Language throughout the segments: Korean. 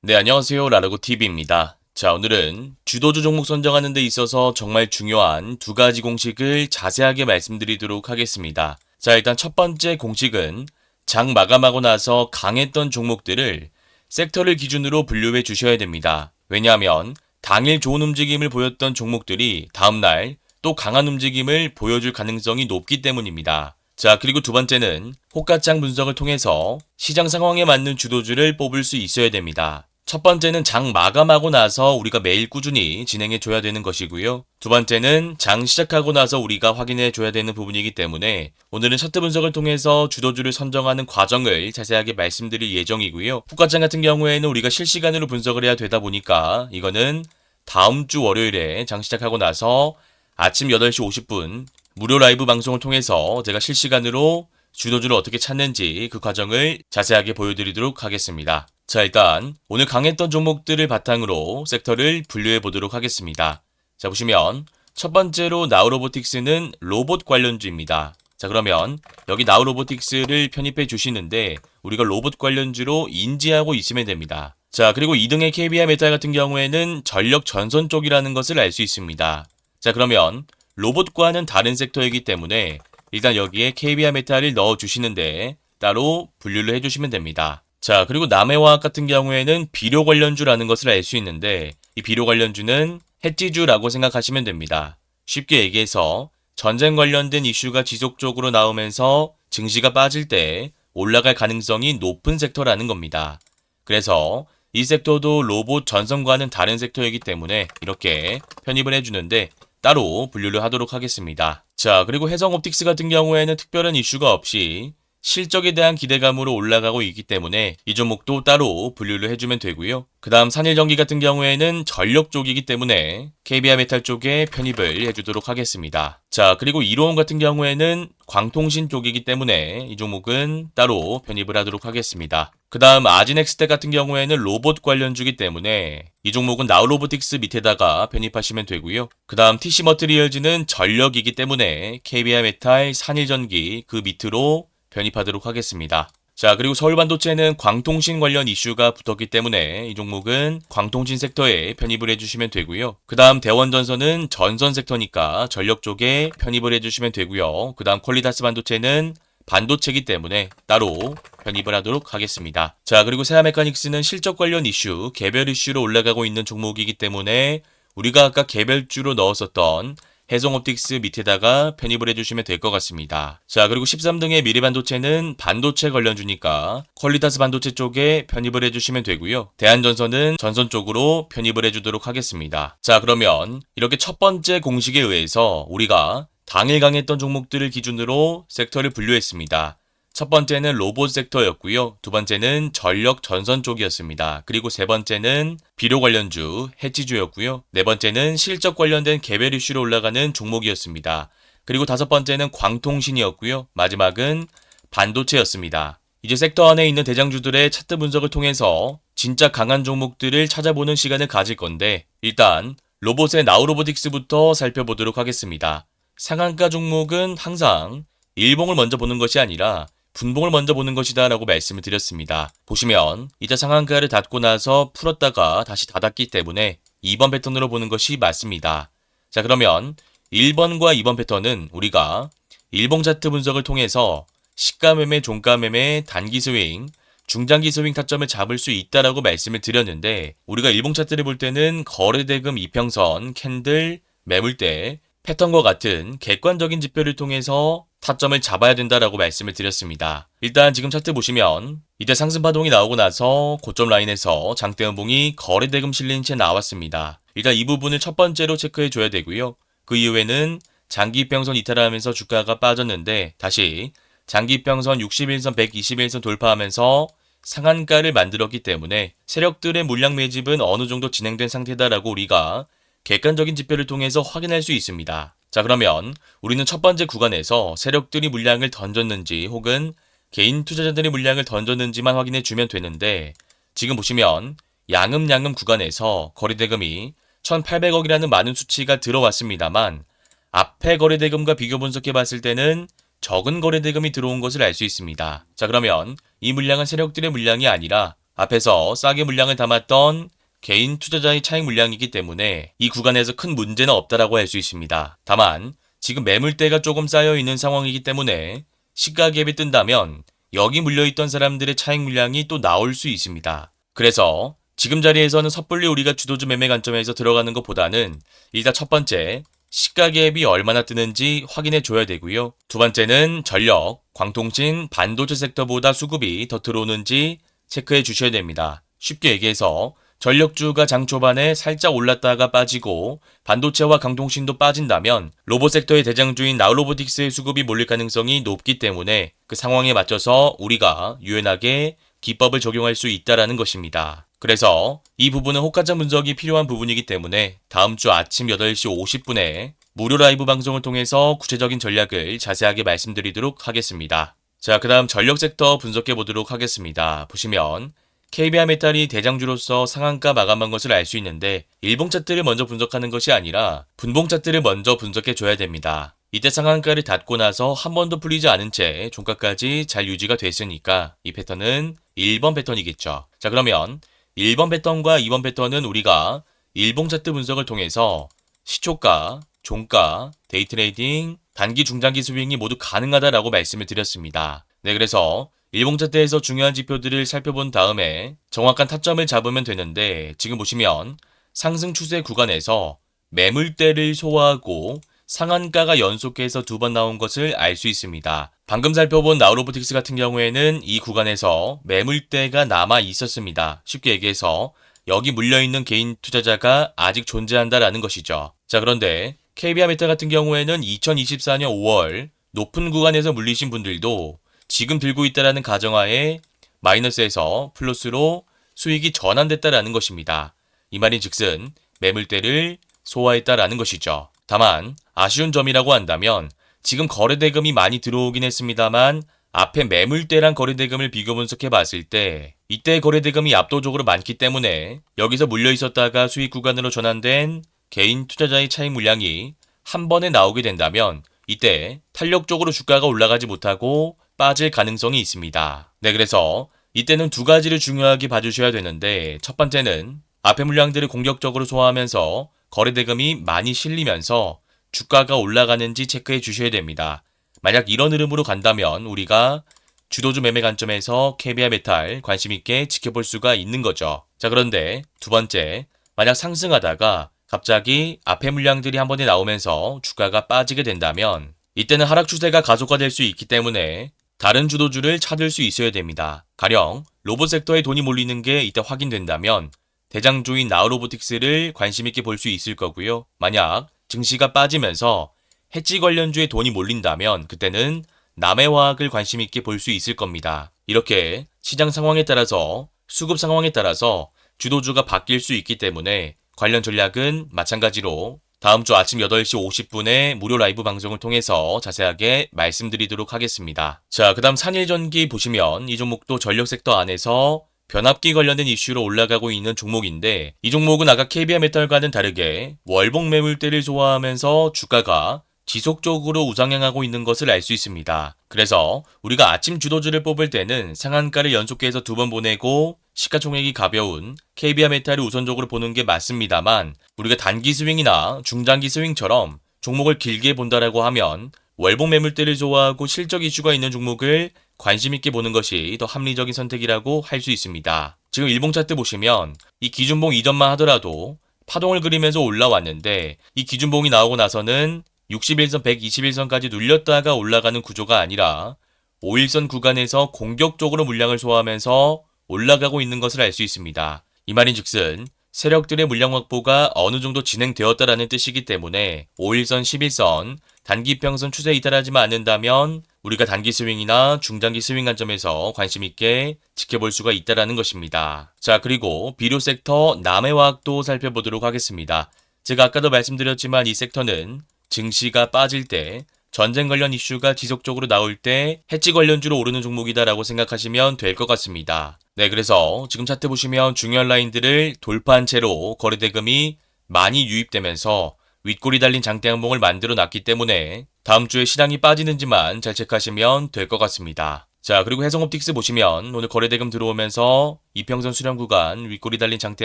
네, 안녕하세요. 라르고TV입니다. 자, 오늘은 주도주 종목 선정하는 데 있어서 정말 중요한 두 가지 공식을 자세하게 말씀드리도록 하겠습니다. 자, 일단 첫 번째 공식은 장 마감하고 나서 강했던 종목들을 섹터를 기준으로 분류해 주셔야 됩니다. 왜냐하면 당일 좋은 움직임을 보였던 종목들이 다음날 또 강한 움직임을 보여줄 가능성이 높기 때문입니다. 자, 그리고 두 번째는 호가창 분석을 통해서 시장 상황에 맞는 주도주를 뽑을 수 있어야 됩니다. 첫 번째는 장 마감하고 나서 우리가 매일 꾸준히 진행해 줘야 되는 것이고요. 두 번째는 장 시작하고 나서 우리가 확인해 줘야 되는 부분이기 때문에 오늘은 차트 분석을 통해서 주도주를 선정하는 과정을 자세하게 말씀드릴 예정이고요. 호가창 같은 경우에는 우리가 실시간으로 분석을 해야 되다 보니까 이거는 다음 주 월요일에 장 시작하고 나서 아침 8시 50분 무료 라이브 방송을 통해서 제가 실시간으로 주도주를 어떻게 찾는지 그 과정을 자세하게 보여드리도록 하겠습니다. 자, 일단 오늘 강했던 종목들을 바탕으로 섹터를 분류해 보도록 하겠습니다. 자, 보시면 첫 번째로 나우로보틱스는 로봇 관련주입니다. 자, 그러면 여기 나우로보틱스를 편입해 주시는데 우리가 로봇 관련주로 인지하고 있으면 됩니다. 자, 그리고 2등의 KBI 메탈 같은 경우에는 전력 전선 쪽이라는 것을 알 수 있습니다. 자, 그러면 로봇과는 다른 섹터이기 때문에 일단 여기에 KBI 메탈을 넣어 주시는데 따로 분류를 해주시면 됩니다. 자, 그리고 남해화학 같은 경우에는 비료 관련주라는 것을 알 수 있는데 이 비료 관련주는 해지주라고 생각하시면 됩니다. 쉽게 얘기해서 전쟁 관련된 이슈가 지속적으로 나오면서 증시가 빠질 때 올라갈 가능성이 높은 섹터라는 겁니다. 그래서 이 섹터도 로봇 전선과는 다른 섹터이기 때문에 이렇게 편입을 해주는데 따로 분류를 하도록 하겠습니다. 자, 그리고 해성옵틱스 같은 경우에는 특별한 이슈가 없이 실적에 대한 기대감으로 올라가고 있기 때문에 이 종목도 따로 분류를 해주면 되고요. 그 다음 산일전기 같은 경우에는 전력 쪽이기 때문에 KBI 메탈 쪽에 편입을 해주도록 하겠습니다. 자, 그리고 이로운 같은 경우에는 광통신 쪽이기 때문에 이 종목은 따로 편입을 하도록 하겠습니다. 그 다음 아진엑스텍 같은 경우에는 로봇 관련주기 때문에 이 종목은 나우로보틱스 밑에다가 편입하시면 되고요. 그 다음 TC머트리얼즈는 전력이기 때문에 KBI 메탈, 산일전기 그 밑으로 편입하도록 하겠습니다. 자, 그리고 서울반도체는 광통신 관련 이슈가 붙었기 때문에 이 종목은 광통신 섹터에 편입을 해주시면 되고요. 그 다음 대원전선은 전선 섹터니까 전력 쪽에 편입을 해주시면 되고요. 그 다음 퀄리다스 반도체는 반도체이기 때문에 따로 편입을 하도록 하겠습니다. 자, 그리고 세아메카닉스는 실적 관련 이슈, 개별 이슈로 올라가고 있는 종목이기 때문에 우리가 아까 개별주로 넣었었던 해성옵틱스 밑에다가 편입을 해주시면 될 것 같습니다. 자, 그리고 13등의 미래반도체는 반도체 관련주니까 퀄리타스 반도체 쪽에 편입을 해주시면 되고요. 대한전선은 전선 쪽으로 편입을 해주도록 하겠습니다. 자, 그러면 이렇게 첫 번째 공식에 의해서 우리가 당일 강했던 종목들을 기준으로 섹터를 분류했습니다. 첫 번째는 로봇 섹터였고요. 두 번째는 전력 전선 쪽이었습니다. 그리고 세 번째는 비료 관련주, 해지주였고요. 네 번째는 실적 관련된 개별 이슈로 올라가는 종목이었습니다. 그리고 다섯 번째는 광통신이었고요. 마지막은 반도체였습니다. 이제 섹터 안에 있는 대장주들의 차트 분석을 통해서 진짜 강한 종목들을 찾아보는 시간을 가질 건데 일단 로봇의 나우로보틱스부터 살펴보도록 하겠습니다. 상한가 종목은 항상 일봉을 먼저 보는 것이 아니라 분봉을 먼저 보는 것이다 라고 말씀을 드렸습니다. 보시면 이자 상한가를 닫고 나서 풀었다가 다시 닫았기 때문에 2번 패턴으로 보는 것이 맞습니다. 자, 그러면 1번과 2번 패턴은 우리가 일봉 차트 분석을 통해서 시가매매, 종가매매, 단기 스윙, 중장기 스윙 타점을 잡을 수 있다라고 말씀을 드렸는데 우리가 일봉 차트를 볼 때는 거래대금 이평선, 캔들, 매물대, 패턴과 같은 객관적인 지표를 통해서 타점을 잡아야 된다라고 말씀을 드렸습니다. 일단 지금 차트 보시면 이때 상승 파동이 나오고 나서 고점 라인에서 장대 음봉이 거래대금 실린 채 나왔습니다. 일단 이 부분을 첫 번째로 체크해 줘야 되고요. 그 이후에는 장기 이평선 이탈하면서 주가가 빠졌는데 다시 장기 이평선 61선, 121선 돌파하면서 상한가를 만들었기 때문에 세력들의 물량 매집은 어느 정도 진행된 상태다라고 우리가 객관적인 지표를 통해서 확인할 수 있습니다. 자, 그러면 우리는 첫 번째 구간에서 세력들이 물량을 던졌는지 혹은 개인 투자자들이 물량을 던졌는지만 확인해 주면 되는데 지금 보시면 양음양음 구간에서 거래대금이 1,800억이라는 많은 수치가 들어왔습니다만 앞에 거래대금과 비교 분석해 봤을 때는 적은 거래대금이 들어온 것을 알 수 있습니다. 자, 그러면 이 물량은 세력들의 물량이 아니라 앞에서 싸게 물량을 담았던 개인 투자자의 차익 물량이기 때문에 이 구간에서 큰 문제는 없다라고 할 수 있습니다. 다만 지금 매물대가 조금 쌓여 있는 상황이기 때문에 시가 갭이 뜬다면 여기 물려있던 사람들의 차익 물량이 또 나올 수 있습니다. 그래서 지금 자리에서는 섣불리 우리가 주도주 매매 관점에서 들어가는 것보다는 일단 첫 번째, 시가 갭이 얼마나 뜨는지 확인해 줘야 되고요. 두 번째는 전력, 광통신, 반도체 섹터보다 수급이 더 들어오는지 체크해 주셔야 됩니다. 쉽게 얘기해서 전력주가 장 초반에 살짝 올랐다가 빠지고 반도체와 강통신도 빠진다면 로봇 섹터의 대장주인 나우로보틱스의 수급이 몰릴 가능성이 높기 때문에 그 상황에 맞춰서 우리가 유연하게 기법을 적용할 수 있다라는 것입니다. 그래서 이 부분은 호가창 분석이 필요한 부분이기 때문에 다음 주 아침 8시 50분에 무료 라이브 방송을 통해서 구체적인 전략을 자세하게 말씀드리도록 하겠습니다. 자, 그 다음 전력 섹터 분석해 보도록 하겠습니다. 보시면 KBR 메탈이 대장주로서 상한가 마감한 것을 알 수 있는데 일봉 차트를 먼저 분석하는 것이 아니라 분봉 차트를 먼저 분석해 줘야 됩니다. 이때 상한가를 닫고 나서 한 번도 풀리지 않은 채 종가까지 잘 유지가 됐으니까 이 패턴은 1번 패턴이겠죠. 자, 그러면 1번 패턴과 2번 패턴은 우리가 일봉 차트 분석을 통해서 시초가, 종가, 데이 트레이딩, 단기 중장기 스윙이 모두 가능하다라고 말씀을 드렸습니다. 네, 그래서 일봉 차트에서 중요한 지표들을 살펴본 다음에 정확한 타점을 잡으면 되는데 지금 보시면 상승 추세 구간에서 매물대를 소화하고 상한가가 연속해서 두 번 나온 것을 알 수 있습니다. 방금 살펴본 나우로보틱스 같은 경우에는 이 구간에서 매물대가 남아 있었습니다. 쉽게 얘기해서 여기 물려있는 개인 투자자가 아직 존재한다라는 것이죠. 자, 그런데 KBR 메탈 같은 경우에는 2024년 5월 높은 구간에서 물리신 분들도 지금 들고 있다라는 가정하에 마이너스에서 플러스로 수익이 전환됐다라는 것입니다. 이 말인 즉슨 매물대를 소화했다라는 것이죠. 다만 아쉬운 점이라고 한다면 지금 거래대금이 많이 들어오긴 했습니다만 앞에 매물대랑 거래대금을 비교 분석해 봤을 때 이때 거래대금이 압도적으로 많기 때문에 여기서 물려 있었다가 수익 구간으로 전환된 개인 투자자의 차익 물량이 한 번에 나오게 된다면 이때 탄력적으로 주가가 올라가지 못하고 빠질 가능성이 있습니다. 네, 그래서 이때는 두 가지를 중요하게 봐주셔야 되는데 첫 번째는 앞에 물량들을 공격적으로 소화하면서 거래대금이 많이 실리면서 주가가 올라가는지 체크해 주셔야 됩니다. 만약 이런 흐름으로 간다면 우리가 주도주 매매 관점에서 KBR 메탈 관심 있게 지켜볼 수가 있는 거죠. 자, 그런데 두 번째, 만약 상승하다가 갑자기 앞에 물량들이 한 번에 나오면서 주가가 빠지게 된다면 이때는 하락 추세가 가속화될 수 있기 때문에 다른 주도주를 찾을 수 있어야 됩니다. 가령 로봇 섹터에 돈이 몰리는 게 이때 확인된다면 대장주인 나우로보틱스를 관심 있게 볼 수 있을 거고요. 만약 증시가 빠지면서 해지 관련주에 돈이 몰린다면 그때는 남해화학을 관심 있게 볼 수 있을 겁니다. 이렇게 시장 상황에 따라서 수급 상황에 따라서 주도주가 바뀔 수 있기 때문에 관련 전략은 마찬가지로 다음 주 아침 8시 50분에 무료 라이브 방송을 통해서 자세하게 말씀드리도록 하겠습니다. 자, 그 다음 산일전기 보시면 이 종목도 전력 섹터 안에서 변압기 관련된 이슈로 올라가고 있는 종목인데 이 종목은 아까 KBR 메탈과는 다르게 월봉 매물대를 소화하면서 주가가 지속적으로 우상향하고 있는 것을 알 수 있습니다. 그래서 우리가 아침 주도주를 뽑을 때는 상한가를 연속해서 두 번 보내고 시가총액이 가벼운 KBR 메탈을 우선적으로 보는 게 맞습니다만 우리가 단기 스윙이나 중장기 스윙처럼 종목을 길게 본다라고 하면 월봉 매물대를 소화하고 실적 이슈가 있는 종목을 관심 있게 보는 것이 더 합리적인 선택이라고 할 수 있습니다. 지금 일봉 차트 보시면 이 기준봉 이전만 하더라도 파동을 그리면서 올라왔는데 이 기준봉이 나오고 나서는 61선, 121선까지 눌렸다가 올라가는 구조가 아니라 5일선 구간에서 공격적으로 물량을 소화하면서 올라가고 있는 것을 알 수 있습니다. 이 말인 즉슨 세력들의 물량 확보가 어느 정도 진행되었다라는 뜻이기 때문에 5일선, 11선, 단기평선 추세에 이탈하지만 않는다면 우리가 단기 스윙이나 중장기 스윙 관점에서 관심 있게 지켜볼 수가 있다라는 것입니다. 자, 그리고 비료 섹터 남해화학도 살펴보도록 하겠습니다. 제가 아까도 말씀드렸지만 이 섹터는 증시가 빠질 때 전쟁 관련 이슈가 지속적으로 나올 때 해지 관련주로 오르는 종목이다라고 생각하시면 될 것 같습니다. 네, 그래서 지금 차트 보시면 중요한 라인들을 돌파한 채로 거래대금이 많이 유입되면서 윗골이 달린 장대 항봉을 만들어 놨기 때문에 다음 주에 시장이 빠지는지만 잘 체크하시면 될 것 같습니다. 자, 그리고 해성옵틱스 보시면 오늘 거래대금 들어오면서 이평선 수렴 구간 윗꼬리 달린 장대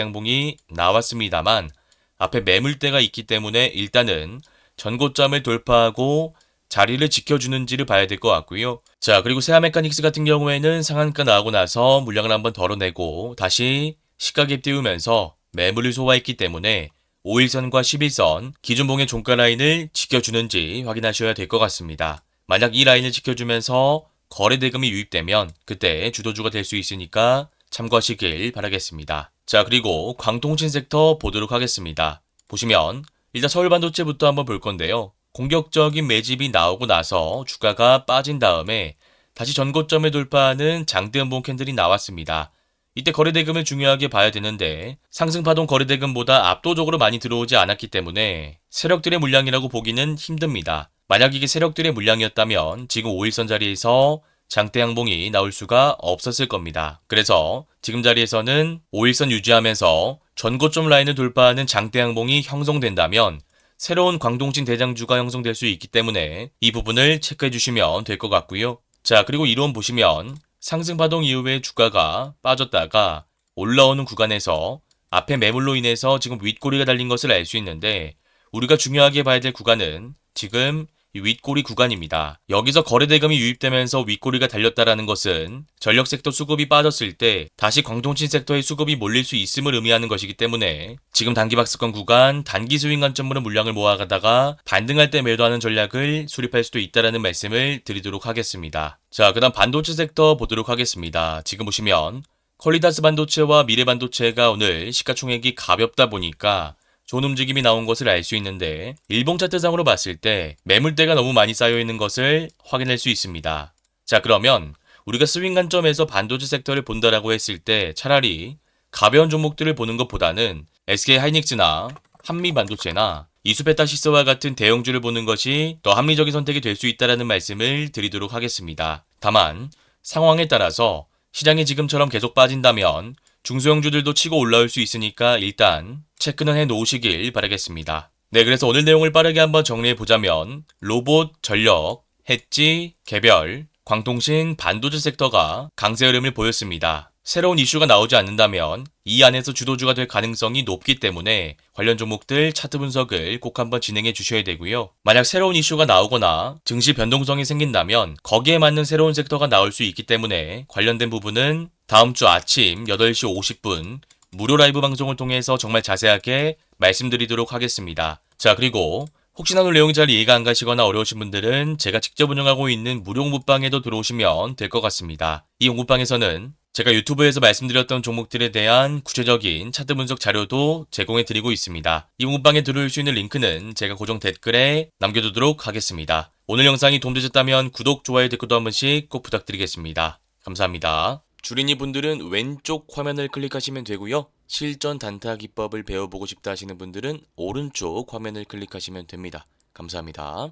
양봉이 나왔습니다만 앞에 매물대가 있기 때문에 일단은 전고점을 돌파하고 자리를 지켜주는지를 봐야 될 것 같고요. 자, 그리고 세아메카닉스 같은 경우에는 상한가 나오고 나서 물량을 한번 덜어내고 다시 시가갭 띄우면서 매물을 소화했기 때문에 5일선과 11선 기준봉의 종가 라인을 지켜주는지 확인하셔야 될 것 같습니다. 만약 이 라인을 지켜주면서 거래 대금이 유입되면 그때 주도주가 될 수 있으니까 참고하시길 바라겠습니다. 자, 그리고 광통신 섹터 보도록 하겠습니다. 보시면 일단 서울반도체부터 한번 볼 건데요. 공격적인 매집이 나오고 나서 주가가 빠진 다음에 다시 전고점을 돌파하는 장대음봉 캔들이 나왔습니다. 이때 거래대금을 중요하게 봐야 되는데 상승파동 거래대금보다 압도적으로 많이 들어오지 않았기 때문에 세력들의 물량이라고 보기는 힘듭니다. 만약 이게 세력들의 물량이었다면 지금 5일선 자리에서 장대 양봉이 나올 수가 없었을 겁니다. 그래서 지금 자리에서는 5일선 유지하면서 전고점 라인을 돌파하는 장대 양봉이 형성된다면 새로운 광동신 대장주가 형성될 수 있기 때문에 이 부분을 체크해 주시면 될 것 같고요. 자, 그리고 이론 보시면 상승 파동 이후에 주가가 빠졌다가 올라오는 구간에서 앞에 매물로 인해서 지금 윗꼬리가 달린 것을 알 수 있는데 우리가 중요하게 봐야 될 구간은 지금 이 윗꼬리 구간입니다. 여기서 거래대금이 유입되면서 윗꼬리가 달렸다라는 것은 전력섹터 수급이 빠졌을 때 다시 광통신 섹터의 수급이 몰릴 수 있음을 의미하는 것이기 때문에 지금 단기박스권 구간 단기 스윙 관점으로 물량을 모아가다가 반등할 때 매도하는 전략을 수립할 수도 있다라는 말씀을 드리도록 하겠습니다. 자, 그 다음 반도체 섹터 보도록 하겠습니다. 지금 보시면 퀄리다스 반도체와 미래 반도체가 오늘 시가총액이 가볍다 보니까 좋은 움직임이 나온 것을 알 수 있는데 일봉 차트상으로 봤을 때 매물대가 너무 많이 쌓여 있는 것을 확인할 수 있습니다. 자, 그러면 우리가 스윙 관점에서 반도체 섹터를 본다라고 했을 때 차라리 가벼운 종목들을 보는 것보다는 SK 하이닉스나 한미 반도체나 이수페타시스와 같은 대형주를 보는 것이 더 합리적인 선택이 될 수 있다라는 말씀을 드리도록 하겠습니다. 다만 상황에 따라서 시장이 지금처럼 계속 빠진다면 중소형주들도 치고 올라올 수 있으니까 일단 체크는 해 놓으시길 바라겠습니다. 네, 그래서 오늘 내용을 빠르게 한번 정리해 보자면 로봇, 전력, 햇지, 개별, 광통신, 반도체 섹터가 강세 흐름을 보였습니다. 새로운 이슈가 나오지 않는다면 이 안에서 주도주가 될 가능성이 높기 때문에 관련 종목들 차트 분석을 꼭 한번 진행해 주셔야 되고요. 만약 새로운 이슈가 나오거나 증시 변동성이 생긴다면 거기에 맞는 새로운 섹터가 나올 수 있기 때문에 관련된 부분은 다음 주 아침 8시 50분 무료 라이브 방송을 통해서 정말 자세하게 말씀드리도록 하겠습니다. 자, 그리고 혹시나 오늘 내용이 잘 이해가 안 가시거나 어려우신 분들은 제가 직접 운영하고 있는 무료 공부방에도 들어오시면 될 것 같습니다. 이 공부방에서는 제가 유튜브에서 말씀드렸던 종목들에 대한 구체적인 차트 분석 자료도 제공해 드리고 있습니다. 이 공부방에 들어올 수 있는 링크는 제가 고정 댓글에 남겨두도록 하겠습니다. 오늘 영상이 도움되셨다면 구독, 좋아요, 댓글도 한 번씩 꼭 부탁드리겠습니다. 감사합니다. 주린이 분들은 왼쪽 화면을 클릭하시면 되고요. 실전 단타 기법을 배워보고 싶다 하시는 분들은 오른쪽 화면을 클릭하시면 됩니다. 감사합니다.